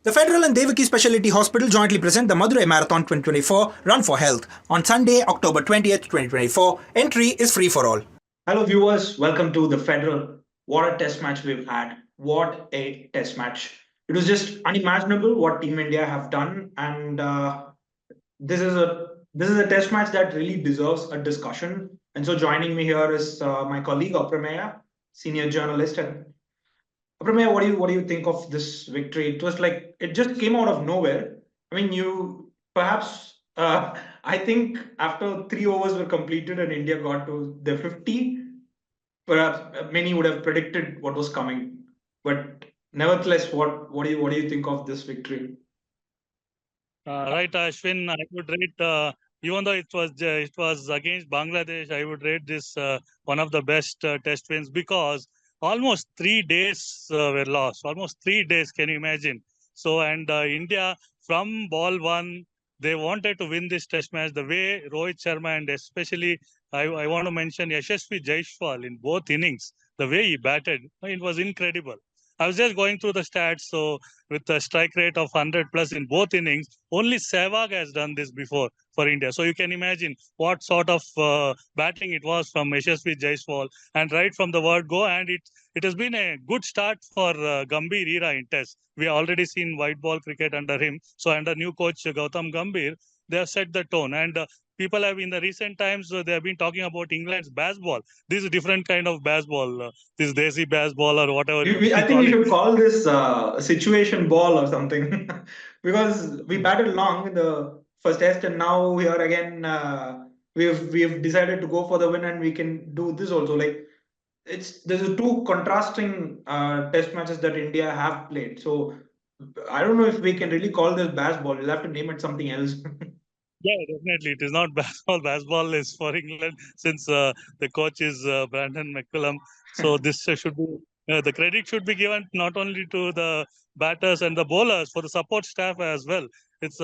The Federal and Devaki Specialty Hospital jointly present the Madurai Marathon 2024 Run for Health on Sunday, October 20th, 2024. Entry is free for all. Hello, viewers. Welcome to the Federal. What a test match we've had. What a test match. It was just unimaginable what Team India have done, and this is a test match that really deserves a discussion. And so, joining me here is my colleague Aprameya, senior journalist, and Abramaya, what do you think of this victory? It was like it just came out of nowhere. I mean, you perhaps I think after 3 overs were completed and India got to the 50, perhaps many would have predicted what was coming. But nevertheless, what do you think of this victory? Right, Ashwin. I would rate, even though it was against Bangladesh, I would rate this one of the best test wins because almost 3 days were lost. Almost 3 days. Can you imagine? So and India from ball one, they wanted to win this test match. The way Rohit Sharma and especially I want to mention Yashasvi Jaishwal in both innings, the way he batted, it was incredible. I was just going through the stats. So with a strike rate of 100 plus in both innings, only Sehwag has done this before for India. So you can imagine what sort of batting it was from Yashasvi Jaiswal and right from the word go. And it has been a good start for Gambhir era in Test. We have already seen white ball cricket under him. So under new coach Gautam Gambhir, they have set the tone. And people have in the recent times, they have been talking about England's baseball. This is a different kind of baseball, this Desi baseball or whatever I you think call we it. should call this situation ball or something because we batted long in the first test and now we are again we've decided to go for the win and we can do this also. Like there's two contrasting test matches that India have played. So I don't know if we can really call this baseball. We'll have to name it something else. Yeah, definitely. It is not baseball. Baseball is for England since the coach is Brandon McCullum. So this should be the credit should be given not only to the batters and the bowlers, for the support staff as well. It's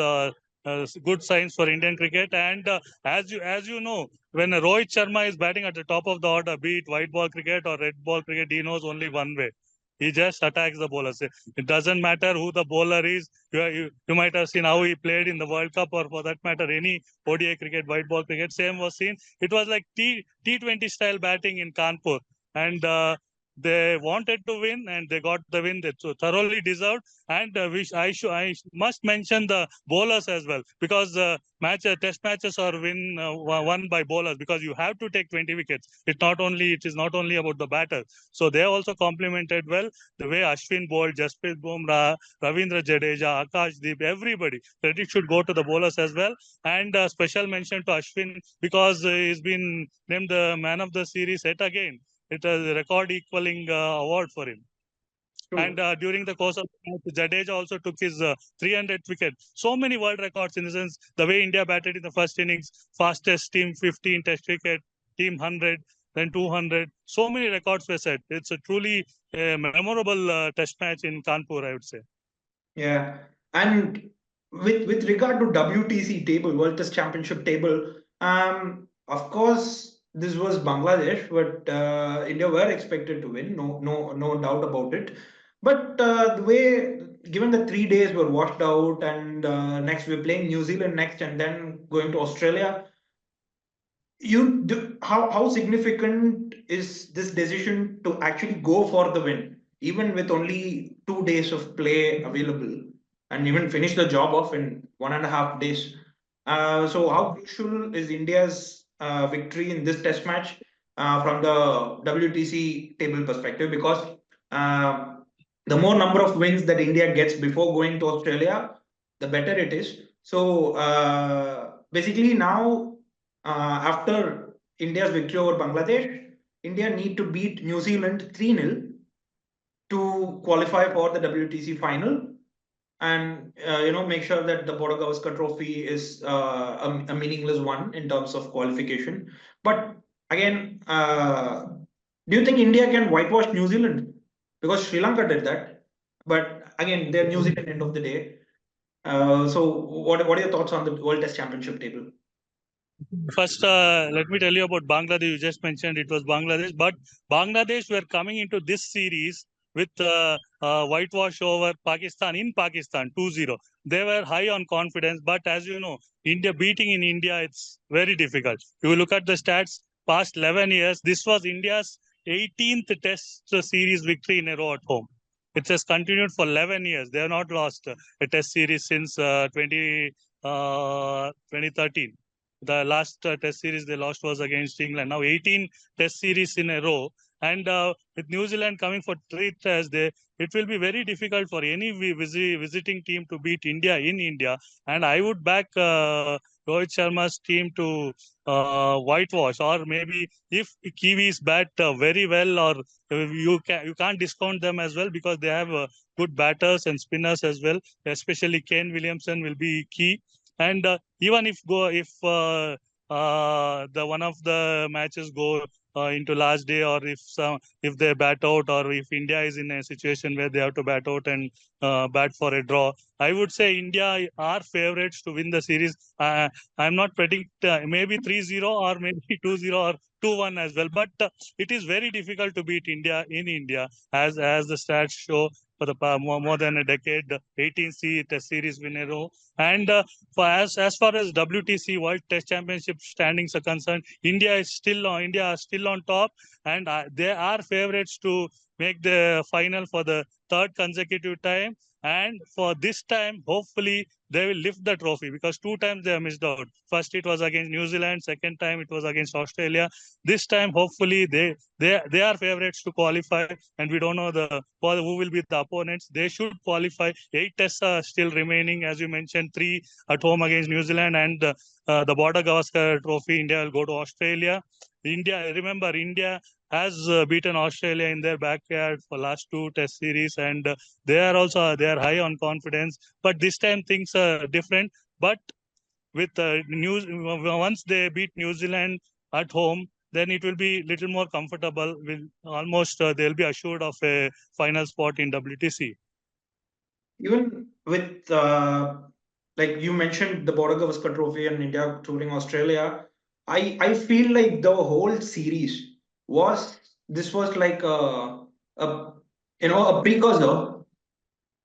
good signs for Indian cricket. And as you know, when Rohit Sharma is batting at the top of the order, be it white ball cricket or red ball cricket, he knows only one way. He just attacks the bowlers. It doesn't matter who the bowler is. You might have seen how he played in the World Cup, or for that matter, any ODI cricket, white ball cricket. Same was seen. It was like T20 style batting in Kanpur, and they wanted to win, and they got the win. They thoroughly deserved. And I must mention the bowlers as well, because test matches are won by bowlers, because you have to take 20 wickets. It is not only about the batter. So they also complemented well the way Ashwin bowled, Jasprit Bumrah, Ravindra Jadeja, Akashdeep, everybody. Credit should go to the bowlers as well. And special mention to Ashwin because he's been named the man of the series yet again. It is a record equaling award for him. True. And during the course of the match, Jadeja also took his 300th wicket. So many world records in the sense the way India batted in the first innings, fastest team 15 test wicket, team 100, then 200. So many records were set. It's a truly memorable test match in Kanpur, I would say. Yeah, and with regard to WTC table, World Test Championship table, of course this was Bangladesh, but India were expected to win, no doubt about it. But the way, given the 3 days were washed out, and next we're playing New Zealand next, and then going to Australia, how significant is this decision to actually go for the win, even with only 2 days of play available, and even finish the job off in 1.5 days? So, how crucial is India's victory in this test match from the WTC table perspective? Because uh, the more number of wins that India gets before going to Australia, the better it is. So, basically, now after India's victory over Bangladesh, India need to beat New Zealand 3-0 to qualify for the WTC final, and make sure that the Border Gavaskar Trophy is a meaningless one in terms of qualification. But again, do you think India can whitewash New Zealand? Because Sri Lanka did that, but again, they're New Zealand end of the day. So, what are your thoughts on the World Test Championship table? First, let me tell you about Bangladesh. You just mentioned it was Bangladesh, but Bangladesh were coming into this series with whitewash over Pakistan in Pakistan 2-0. They were high on confidence, but as you know, India beating in India, it's very difficult. You look at the stats, past 11 years, this was India's 18th test series victory in a row at home. It has continued for 11 years. They have not lost a test series since 2013. The last test series they lost was against England. Now 18 test series in a row. And with New Zealand coming for 3 tests, it will be very difficult for any visiting team to beat India in India. And I would back Rohit Sharma's team to whitewash, or maybe if Kiwis bat very well, or you can't discount them as well because they have good batters and spinners as well. Especially Kane Williamson will be key. And even if the one of the matches go into last day, or if they bat out, or if India is in a situation where they have to bat out and bat for a draw, I would say India are favorites to win the series. I'm not predicting maybe 3-0 or maybe 2-0 or 2-1 as well, but it is very difficult to beat India in India, as the stats show. For the more than a decade, 18 Test series win in a row. And as far as WTC World Test Championship standings are concerned, India are still on top, and they are favorites to make the final for the third consecutive time. And for this time, hopefully, they will lift the trophy, because 2 times they have missed out. First, it was against New Zealand. Second time, it was against Australia. This time, hopefully, they are favorites to qualify, and we don't know who will be the opponents. They should qualify. 8 tests are still remaining, as you mentioned, 3 at home against New Zealand, and the Border Gavaskar Trophy. India will go to Australia. India has beaten Australia in their backyard for last 2 test series, and they are high on confidence. But this time things are different. But with once they beat New Zealand at home, then it will be little more comfortable. Will almost they'll be assured of a final spot in WTC. Even with like you mentioned, the Border Gavaskar Trophy and India touring Australia, I feel like the whole series was like a a precursor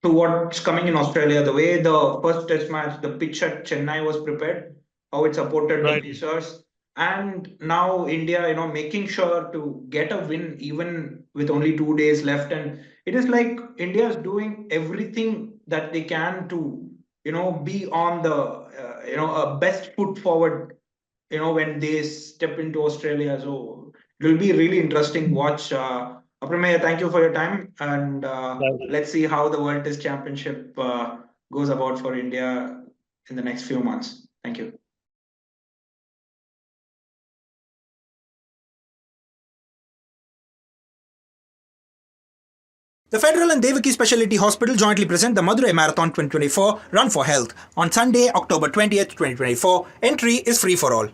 to what's coming in Australia. The way the first test match, the pitch at Chennai was prepared, how it supported the Right. pacers, and now India, making sure to get a win even with only 2 days left. And it is like India is doing everything that they can to, be on the, best foot forward, when they step into Australia. So it will be really interesting watch. Aprameya, thank you for your time, and Right. let's see how the World Test Championship goes about for India in the next few months. Thank you. The Federal and Devaki Specialty Hospital jointly present the Madurai Marathon 2024 Run for Health on Sunday, October 20th, 2024. Entry is free for all.